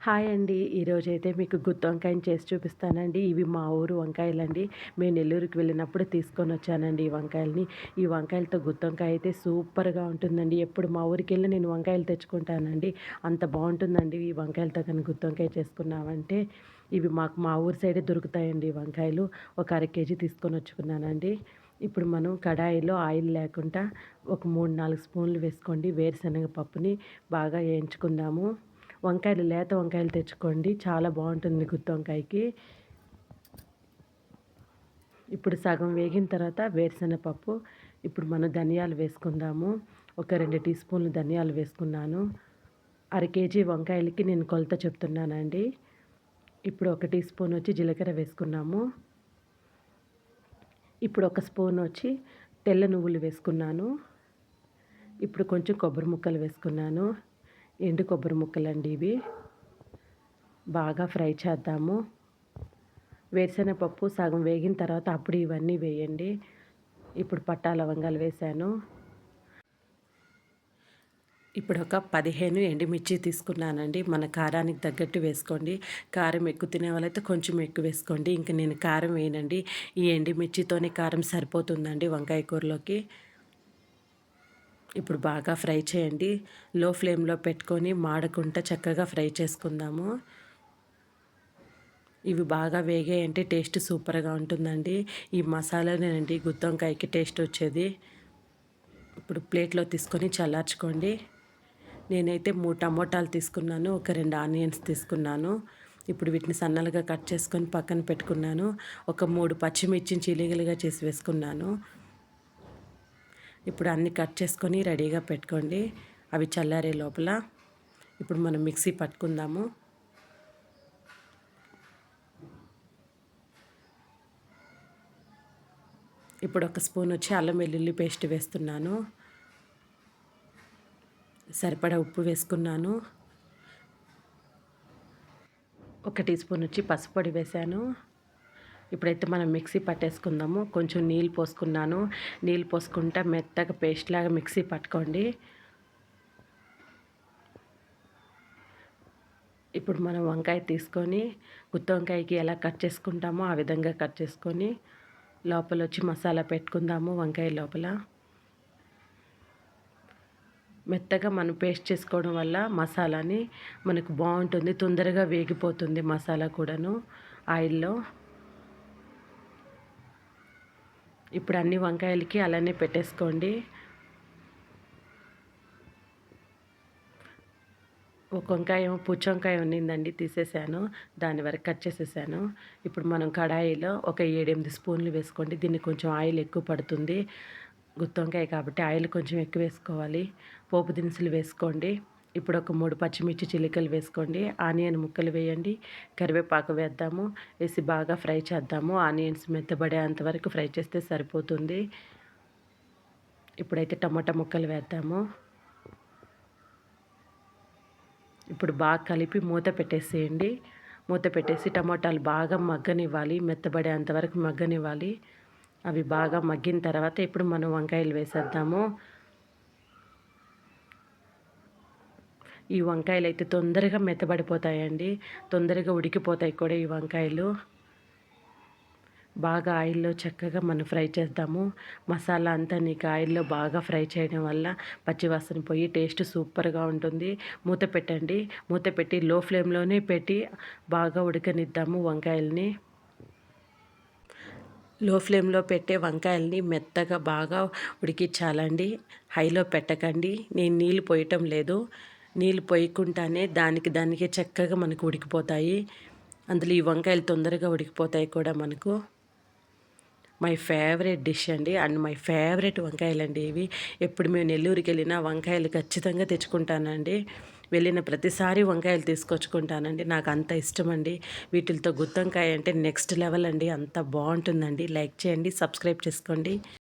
Hi అండి. ఈరోజైతే మీకు గుత్తి వంకాయని చేసి చూపిస్తానండి. ఇవి మా ఊరు వంకాయలండి. మేము నెల్లూరుకి వెళ్ళినప్పుడు తీసుకొనొచ్చానండి ఈ వంకాయలని. ఈ వంకాయలతో గుత్తి వంకాయ అయితే సూపర్‌గా ఉంటుందండి. ఎప్పుడు మా ఊరికెళ్ళి నేను వంకాయలు తెచ్చుకుంటానండి. అంత బావుంటుందండి ఈ వంకాయలతో కానీ గుత్తి వంకాయ చేసుకున్నామంటే. ఇవి మాకు మా ఊరు సైడే దొరుకుతాయండి ఈ వంకాయలు. ఒక అర కేజీ తీసుకొనొచ్చుకున్నానండి. ఇప్పుడు మనం కడాయిలో ఆయిల్ లేకుండా ఒక 3, 4 స్పూన్లు వేసుకోండి. వేరుశనగ పప్పుని బాగా వేయించుకుందాము. వంకాయలు లేత వంకాయలు తెచ్చుకోండి, చాలా బాగుంటుంది గుత్తి వంకాయకి. ఇప్పుడు సగం వేగిన తర్వాత వేరుశనగపప్పు, ఇప్పుడు మనం ధనియాలు వేసుకుందాము. ఒక 2 టీ స్పూన్లు ధనియాలు వేసుకున్నాను. అర కేజీ వంకాయలకి నేను కొలత చెప్తున్నానండి. ఇప్పుడు ఒక టీ స్పూన్ వచ్చి జీలకర్ర వేసుకున్నాము. ఇప్పుడు ఒక స్పూన్ వచ్చి తెల్ల నువ్వులు వేసుకున్నాను. ఇప్పుడు కొంచెం కొబ్బరి ముక్కలు వేసుకున్నాను. ఎండు కొబ్బరి ముక్కలండి ఇవి. బాగా ఫ్రై చేద్దాము. వేరుశనగపప్పు సగం వేగిన తర్వాత అప్పుడు ఇవన్నీ వేయండి. ఇప్పుడు పట్టా లవంగాలు వేసాను. ఇప్పుడు ఒక 15 ఎండుమిర్చి తీసుకున్నానండి. మన కారానికి తగ్గట్టు వేసుకోండి. కారం ఎక్కువ తినే వాళ్ళైతే కొంచెం ఎక్కువ వేసుకోండి. ఇంక నేను కారం వేయనండి. ఈ ఎండుమిర్చితోనే కారం సరిపోతుందండి వంకాయ కూరలోకి. ఇప్పుడు బాగా ఫ్రై చేయండి. లో ఫ్లేమ్లో పెట్టుకొని మాడకుండా చక్కగా ఫ్రై చేసుకుందాము. ఇవి బాగా వేగాయంటే టేస్ట్ సూపర్గా ఉంటుందండి. ఈ మసాలానేనండి గుత్తి వంకాయకి టేస్ట్ వచ్చేది. ఇప్పుడు ప్లేట్లో తీసుకొని చల్లార్చుకోండి. నేనైతే 3 టమోటాలు తీసుకున్నాను. ఒక 2 ఆనియన్స్ తీసుకున్నాను. ఇప్పుడు వీటిని సన్నలుగా కట్ చేసుకొని పక్కన పెట్టుకున్నాను. ఒక 3 పచ్చిమిర్చిని చీలికలుగా చేసి వేసుకున్నాను. ఇప్పుడు అన్నీ కట్ చేసుకొని రెడీగా పెట్టుకోండి. అవి చల్లారే లోపల ఇప్పుడు మనం మిక్సీ పట్టుకుందాము. ఇప్పుడు ఒక స్పూన్ వచ్చి అల్లం వెల్లుల్లి పేస్ట్ వేస్తున్నాను. సరిపడా ఉప్పు వేసుకున్నాను. ఒక టీ స్పూన్ వచ్చి పసుపు పొడి వేసాను. ఇప్పుడైతే మనం మిక్సీ పట్టేసుకుందాము. కొంచెం నీళ్ళు పోసుకున్నాను. నీళ్ళు పోసుకుంటా మెత్తగా పేస్ట్ లాగా మిక్సీ పట్టుకోండి. ఇప్పుడు మనం వంకాయ తీసుకొని గుత్తి వంకాయకి ఎలా కట్ చేసుకుంటామో ఆ విధంగా కట్ చేసుకొని లోపల వచ్చి మసాలా పెట్టుకుందాము. వంకాయ లోపల మెత్తగా మనం పేస్ట్ చేసుకోవడం వల్ల మసాలాని మనకు బాగుంటుంది, తొందరగా వేగిపోతుంది మసాలా కూడాను ఆయిల్లో. ఇప్పుడు అన్ని వంకాయలకి అలానే పెట్టేసుకోండి. ఒక వంకాయ ఏమో పుచ్చి వంకాయ ఉన్నిందండి, తీసేసాను. దాని వరకు కట్ చేసేసాను. ఇప్పుడు మనం కడాయిలో ఒక 7-8 స్పూన్లు వేసుకోండి. దీన్ని కొంచెం ఆయిల్ ఎక్కువ పడుతుంది. గుత్తి వంకాయ కాబట్టి ఆయిల్ కొంచెం ఎక్కువ వేసుకోవాలి. పోపు దినుసులు వేసుకోండి. ఇప్పుడు ఒక 3 పచ్చిమిర్చి చిలికలు వేసుకోండి. ఆనియన్ ముక్కలు వేయండి. కరివేపాకు వేద్దాము. వేసి బాగా ఫ్రై చేద్దాము. ఆనియన్స్ మెత్తబడేంత వరకు ఫ్రై చేస్తే సరిపోతుంది. ఇప్పుడైతే టమాటా ముక్కలు వేద్దాము. ఇప్పుడు బాగా కలిపి మూత పెట్టేసేయండి. మూత పెట్టేసి టమాటాలు బాగా మగ్గనివ్వాలి, మెత్తబడేంత వరకు మగ్గనివ్వాలి. అవి బాగా మగ్గిన తర్వాత ఇప్పుడు మనం వంకాయలు వేసేద్దాము. ఈ వంకాయలు అయితే తొందరగా మెత్తబడిపోతాయండి, తొందరగా ఉడికిపోతాయి కూడా ఈ వంకాయలు. బాగా ఆయిల్లో చక్కగా మనం ఫ్రై చేద్దాము. మసాలా అంతా నీకు ఆయిల్లో బాగా ఫ్రై చేయడం వల్ల పచ్చివాసన పోయి టేస్ట్ సూపర్గా ఉంటుంది. మూత పెట్టండి. మూత పెట్టి లో ఫ్లేమ్లోనే పెట్టి బాగా ఉడకనిద్దాము వంకాయల్ని. లో ఫ్లేమ్లో పెట్టే వంకాయల్ని మెత్తగా బాగా ఉడికించాలండి. హైలో పెట్టకండి. నేను నీళ్ళు పోయటం లేదు. నీళ్ళు పోయకుండానే దానికే చక్కగా మనకు ఉడికిపోతాయి. అందులో ఈ వంకాయలు తొందరగా ఉడికిపోతాయి కూడా మనకు. మై ఫేవరెట్ డిష్ అండి, అండ్ మై ఫేవరెట్ వంకాయలండి ఇవి. ఎప్పుడు మేము నెల్లూరుకి వెళ్ళినా వంకాయలు ఖచ్చితంగా తెచ్చుకుంటానండి. వెళ్ళిన ప్రతిసారి వంకాయలు తీసుకొచ్చుకుంటానండి. నాకు అంత ఇష్టం అండి. వీటితో గుత్తి వంకాయ అంటే నెక్స్ట్ లెవెల్ అండి. అంత బాగుంటుందండి. లైక్ చేయండి, సబ్స్క్రైబ్ చేసుకోండి.